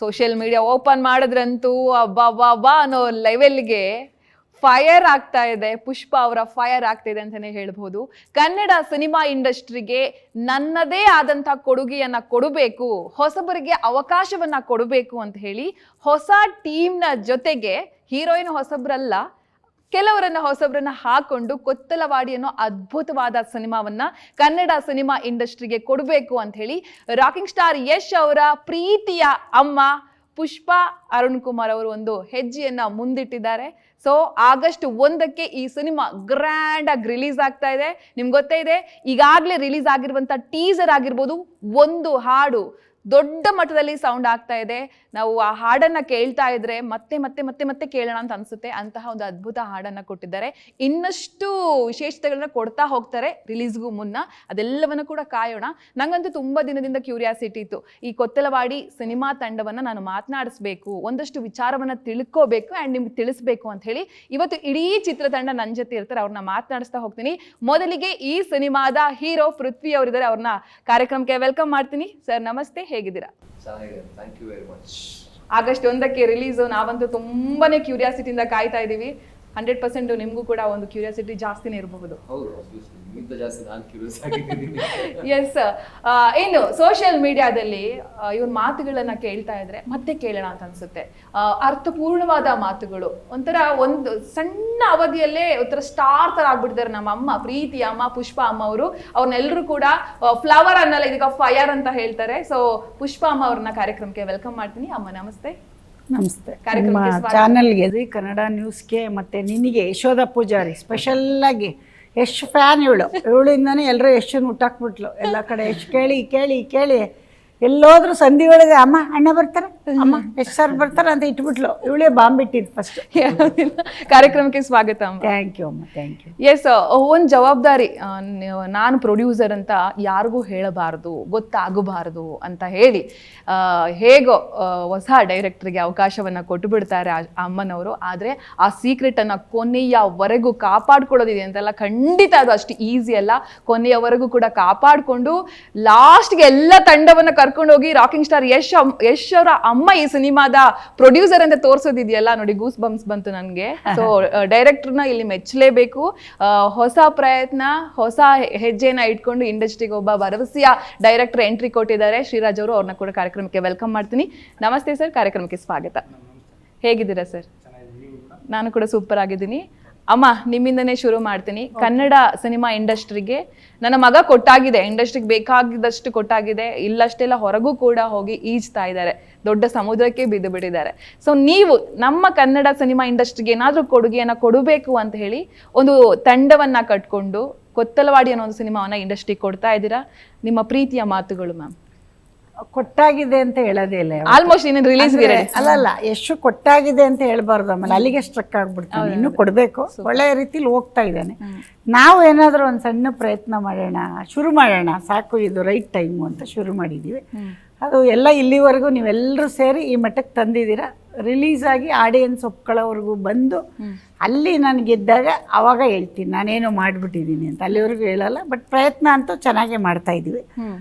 Social media open ಮಾಡಿದ್ರಂತೂ ಅಬ್ಬಾ ಅನ್ನೋ ಲೆವೆಲ್ಗೆ ಫೈರ್ ಆಗ್ತಾ ಇದೆ. ಪುಷ್ಪ ಅವರ ಫೈರ್ ಆಗ್ತಿದೆ ಅಂತಾನೆ ಹೇಳ್ಬೋದು. ಕನ್ನಡ ಸಿನಿಮಾ ಇಂಡಸ್ಟ್ರಿಗೆ ನನ್ನದೇ ಆದಂತಹ ಕೊಡುಗೆಯನ್ನ ಕೊಡಬೇಕು, ಹೊಸಬರಿಗೆ ಅವಕಾಶವನ್ನ ಕೊಡಬೇಕು ಅಂತ ಹೇಳಿ ಹೊಸ ಟೀಮ್ನ ಜೊತೆಗೆ ಹೀರೋಯಿನ್ ಹೊಸಬ್ರಲ್ಲ, ಕೆಲವರನ್ನ ಹೊಸಬ್ರನ್ನ ಹಾಕೊಂಡು ಕೊತ್ತಲವಾಡಿ ಅನ್ನೋ ಅದ್ಭುತವಾದ ಸಿನಿಮಾವನ್ನ ಕನ್ನಡ ಸಿನಿಮಾ ಇಂಡಸ್ಟ್ರಿಗೆ ಕೊಡಬೇಕು ಅಂತ ಹೇಳಿ ರಾಕಿಂಗ್ ಸ್ಟಾರ್ ಯಶ್ ಅವರ ಪ್ರೀತಿಯ ಅಮ್ಮ ಪುಷ್ಪ ಅರುಣ್ ಕುಮಾರ್ ಅವರು ಒಂದು ಹೆಜ್ಜೆಯನ್ನ ಮುಂದಿಟ್ಟಿದ್ದಾರೆ. ಸೊ ಆಗಸ್ಟ್ 1ಕ್ಕೆ ಈ ಸಿನಿಮಾ ಗ್ರ್ಯಾಂಡ್ ಆಗಿ ರಿಲೀಸ್ ಆಗ್ತಾ ಇದೆ. ನಿಮ್ಗೆ ಗೊತ್ತೇ ಇದೆ, ಈಗಾಗಲೇ ರಿಲೀಸ್ ಆಗಿರುವಂತ ಟೀಸರ್ ಆಗಿರ್ಬೋದು, ಒಂದು ಹಾಡು ದೊಡ್ಡ ಮಟ್ಟದಲ್ಲಿ ಸೌಂಡ್ ಆಗ್ತಾ ಇದೆ. ನಾವು ಆ ಹಾಡನ್ನ ಕೇಳ್ತಾ ಇದ್ರೆ ಮತ್ತೆ ಮತ್ತೆ ಮತ್ತೆ ಮತ್ತೆ ಕೇಳೋಣ ಅಂತ ಅನ್ಸುತ್ತೆ. ಅಂತಹ ಒಂದು ಅದ್ಭುತ ಹಾಡನ್ನ ಕೊಟ್ಟಿದ್ದಾರೆ. ಇನ್ನಷ್ಟು ವಿಶೇಷತೆಗಳನ್ನ ಕೊಡ್ತಾ ಹೋಗ್ತಾರೆ ರಿಲೀಸ್ಗೂ ಮುನ್ನ. ಅದೆಲ್ಲವನ್ನ ಕೂಡ ಕಾಯೋಣ. ನಂಗಂತೂ ತುಂಬಾ ದಿನದಿಂದ ಕ್ಯೂರಿಯಾಸಿಟಿ ಇತ್ತು, ಈ ಕೊತ್ತಲವಾಡಿ ಸಿನಿಮಾ ತಂಡವನ್ನ ನಾನು ಮಾತನಾಡಿಸ್ಬೇಕು, ಒಂದಷ್ಟು ವಿಚಾರವನ್ನ ತಿಳ್ಕೋಬೇಕು ಅಂಡ್ ನಿಮ್ಗೆ ತಿಳಿಸ್ಬೇಕು ಅಂತ ಹೇಳಿ ಇವತ್ತು ಇಡೀ ಚಿತ್ರತಂಡ ನನ್ನ ಜೊತೆ ಇರ್ತಾರೆ. ಅವ್ರನ್ನ ಮಾತನಾಡಿಸ್ತಾ ಹೋಗ್ತೀನಿ. ಮೊದಲಿಗೆ ಈ ಸಿನಿಮಾದ ಹೀರೋ ಪೃಥ್ವಿ ಅವರಿದ್ದಾರೆ, ಅವ್ರನ್ನ ಕಾರ್ಯಕ್ರಮಕ್ಕೆ ವೆಲ್ಕಮ್ ಮಾಡ್ತೀನಿ. ಸರ್ ನಮಸ್ತೆ, ಹೇಗಿದ್ದೀರಾ? Thank you very much. August 1ಕ್ಕೆ ರಿಲೀಸು. ನಾವಂತೂ ತುಂಬಾನೇ ಕ್ಯೂರಿಯಾಸಿಟಿಯಿಂದ ಕಾಯ್ತಾ ಇದ್ದೀವಿ. 100% ನಿಮಗೂ ಕೂಡ ಒಂದು ಕ್ಯೂರಿಯಾಸಿಟಿ ಜಾಸ್ತಿನೇ ಇರಬಹುದು. ಎಸ್, ಏನು ಸೋಷಿಯಲ್ ಮೀಡಿಯಾದಲ್ಲಿ ಇವ್ರ ಮಾತುಗಳನ್ನ ಕೇಳ್ತಾ ಇದ್ರೆ ಮತ್ತೆ ಕೇಳೋಣ ಅಂತ ಅನ್ಸುತ್ತೆ. ಅರ್ಥಪೂರ್ಣವಾದ ಮಾತುಗಳು, ಒಂಥರ ಒಂದು ಸಣ್ಣ ಅವಧಿಯಲ್ಲೇ ಒಂಥರ ಸ್ಟಾರ್ ತರ ಆಗ್ಬಿಟ್ಟಿದ್ದಾರೆ ನಮ್ಮ ಅಮ್ಮ, ಪ್ರೀತಿ ಅಮ್ಮ ಪುಷ್ಪ ಅಮ್ಮ ಅವರು. ಅವ್ರನ್ನೆಲ್ಲರೂ ಕೂಡ ಫ್ಲವರ್ ಅನ್ನಲ್ಲ, ಇದೀಗ ಫೈರ್ ಅಂತ ಹೇಳ್ತಾರೆ. ಸೊ ಪುಷ್ಪ ಅಮ್ಮ ಅವ್ರನ್ನ ಕಾರ್ಯಕ್ರಮಕ್ಕೆ ವೆಲ್ಕಮ್ ಮಾಡ್ತೀನಿ. ಅಮ್ಮ ನಮಸ್ತೆ. ನಮಸ್ತೆ. ನಿಮ್ಮ ಚಾನಲ್ಗೆ ಜೀ ಕನ್ನಡ ನ್ಯೂಸ್ಗೆ ಮತ್ತು ನಿನಗೆ ಯಶೋಧ ಪೂಜಾರಿ ಸ್ಪೆಷಲ್ಲಾಗಿ ಯಶ್ ಫ್ಯಾನ್ ಇವಳಿಂದನೇ ಎಲ್ಲರೂ ಯಶನ್ನು ಹುಟ್ಟಾಕ್ಬಿಟ್ಲು. ಎಲ್ಲ ಕಡೆ ಯಶ್ ಕೇಳಿ ಕೇಳಿ ಕೇಳಿ ಎಲ್ಲೋದ್ರೂ ಸಂಧಿ ಒಳಗೆ ಅಮ್ಮ ಅಣ್ಣ ಬರ್ತಾರೆ, ಅಮ್ಮ ಯಶ್ ಸರ್ ಬರ್ತಾರೆ ಅಂತ ಇಟ್ಬಿಟ್ಲು. ಇವಳೇ ಬಾಂಬ್ ಇಟ್ಟಿದ್ದು ಫಸ್ಟ್. ಕಾರ್ಯಕ್ರಮಕ್ಕೆ ಸ್ವಾಗತ ಅಮ್ಮ. ಥ್ಯಾಂಕ್ ಯು ಅಮ್ಮ, ಥ್ಯಾಂಕ್ ಯು. ಎಸ್, ಒಂದು ಜವಾಬ್ದಾರಿ, ನಾನು ಪ್ರೊಡ್ಯೂಸರ್ ಅಂತ ಯಾರಿಗೂ ಹೇಳಬಾರ್ದು, ಗೊತ್ತಾಗಬಾರ್ದು ಅಂತ ಹೇಳಿ ಹೇಗೋ ಹೊಸ ಡೈರೆಕ್ಟರ್ಗೆ ಅವಕಾಶವನ್ನ ಕೊಟ್ಟು ಬಿಡ್ತಾರೆ ಅಮ್ಮನವರು. ಆದರೆ ಆ ಸೀಕ್ರೆಟನ್ನು ಕೊನೆಯವರೆಗೂ ಕಾಪಾಡ್ಕೊಳ್ಳೋದಿದೆ ಅಂತೆಲ್ಲ ಖಂಡಿತ ಅದು ಅಷ್ಟು ಈಸಿ ಅಲ್ಲ. ಕೊನೆಯವರೆಗೂ ಕೂಡ ಕಾಪಾಡಿಕೊಂಡು ಲಾಸ್ಟ್ಗೆ ಎಲ್ಲ ತಂಡವನ್ನು ಕರ್ಕೊಂಡು ಹೋಗಿ ರಾಕಿಂಗ್ ಸ್ಟಾರ್ ಯಶ್ ಅವರ ಅಮ್ಮ ಈ ಸಿನಿಮಾದ ಪ್ರೊಡ್ಯೂಸರ್ ಅಂತ ತೋರಿಸೋದಿದೆಯಲ್ಲ ನೋಡಿ, ಗೂಸ್ ಬಂಪ್ಸ್ ಬಂತು ನನಗೆ. ಸೊ ಡೈರೆಕ್ಟರ್ನ ಇಲ್ಲಿ ಮೆಚ್ಚಲೇಬೇಕು. ಹೊಸ ಪ್ರಯತ್ನ, ಹೊಸ ಹೆಜ್ಜೆನ ಇಟ್ಕೊಂಡು ಇಂಡಸ್ಟ್ರಿಗೆ ಒಬ್ಬ ಭರವಸೆಯ ಡೈರೆಕ್ಟರ್ ಎಂಟ್ರಿ ಕೊಟ್ಟಿದ್ದಾರೆ ಶ್ರೀರಾಜ್ ಅವರು. ಅವ್ರನ್ನ ಕೂಡ ಕಾರ್ಯಕ್ರಮಕ್ಕೆ ವೆಲ್ಕಮ್ ಮಾಡ್ತೀನಿ. ನಮಸ್ತೆ ಸರ್, ಕಾರ್ಯಕ್ರಮಕ್ಕೆ ಸ್ವಾಗತ. ಹೇಗಿದ್ದೀರಾ ಸರ್? ನಾನು ಕೂಡ ಸೂಪರ್ ಆಗಿದ್ದೀನಿ. ಅಮ್ಮ, ನಿಮ್ಮಿಂದನೇ ಶುರು ಮಾಡ್ತೀನಿ. ಕನ್ನಡ ಸಿನಿಮಾ ಇಂಡಸ್ಟ್ರಿಗೆ ನನ್ನ ಮಗ ಕೊಟ್ಟಾಗಿದೆ, ಇಂಡಸ್ಟ್ರಿಗೆ ಬೇಕಾಗಿದ್ದಷ್ಟು ಕೊಟ್ಟಾಗಿದೆ. ಇಲ್ಲಷ್ಟೆಲ್ಲ ಹೊರಗೂ ಕೂಡ ಹೋಗಿ ಈಜ್ತಾ ಇದ್ದಾರೆ, ದೊಡ್ಡ ಸಮುದ್ರಕ್ಕೆ ಬಿದ್ದು ಬಿಟ್ಟಿದ್ದಾರೆ. ಸೊ ನೀವು ನಮ್ಮ ಕನ್ನಡ ಸಿನಿಮಾ ಇಂಡಸ್ಟ್ರಿಗೆ ಏನಾದರೂ ಕೊಡುಗೆಯನ್ನ ಕೊಡಬೇಕು ಅಂತ ಹೇಳಿ ಒಂದು ತಂಡವನ್ನ ಕಟ್ಕೊಂಡು ಕೊತ್ತಲವಾಡಿ ಅನ್ನೋ ಒಂದು ಸಿನಿಮಾವನ್ನ ಇಂಡಸ್ಟ್ರಿಗೆ ಕೊಡ್ತಾ ಇದ್ದೀರಾ. ನಿಮ್ಮ ಪ್ರೀತಿಯ ಮಾತುಗಳು ಮ್ಯಾಮ್. ಕೊಟ್ಟಾಗಿದೆ ಅಂತ ಹೇಳೋದೇ ಇಲ್ಲ. ಆಲ್ಮೋಸ್ಟ್ ಇನ್ನೇನು ರಿಲೀಸ್ ಅಲ್ಲಲ್ಲ, ಎಷ್ಟು ಕೊಟ್ಟಾಗಿದೆ ಅಂತ ಹೇಳ್ಬಾರ್ದು. ಆಮೇಲೆ ಅಲ್ಲಿಗೆ ಸ್ಟ್ರಕ್ ಆಗ್ಬಿಡ್ತಾನೆ. ಇನ್ನೂ ಕೊಡಬೇಕು, ಒಳ್ಳೆಯ ರೀತಿಲಿ ಹೋಗ್ತಾ ಇದ್ದಾನೆ. ನಾವು ಏನಾದರೂ ಒಂದು ಸಣ್ಣ ಪ್ರಯತ್ನ ಮಾಡೋಣ, ಶುರು ಮಾಡೋಣ, ಸಾಕು ಇದು ರೈಟ್ ಟೈಮು ಅಂತ ಶುರು ಮಾಡಿದ್ದೀವಿ. ಅದು ಎಲ್ಲ ಇಲ್ಲಿವರೆಗೂ ನೀವೆಲ್ಲರೂ ಸೇರಿ ಈ ಮಟ್ಟಕ್ಕೆ ತಂದಿದ್ದೀರಾ. ರಿಲೀಸ್ ಆಗಿ ಆಡಿಯನ್ಸ್ ಒಪ್ಕೊಳ್ಳೋವರೆಗೂ ಬಂದು ಅಲ್ಲಿ ನಾನು ಗೆದ್ದಾಗ ಆವಾಗ ಹೇಳ್ತೀನಿ ನಾನೇನೋ ಮಾಡಿಬಿಟ್ಟಿದ್ದೀನಿ ಅಂತ. ಅಲ್ಲಿವರೆಗೂ ಹೇಳಲ್ಲ, ಬಟ್ ಪ್ರಯತ್ನ ಅಂತೂ ಚೆನ್ನಾಗೇ ಮಾಡ್ತಾ ಇದ್ದೀವಿ.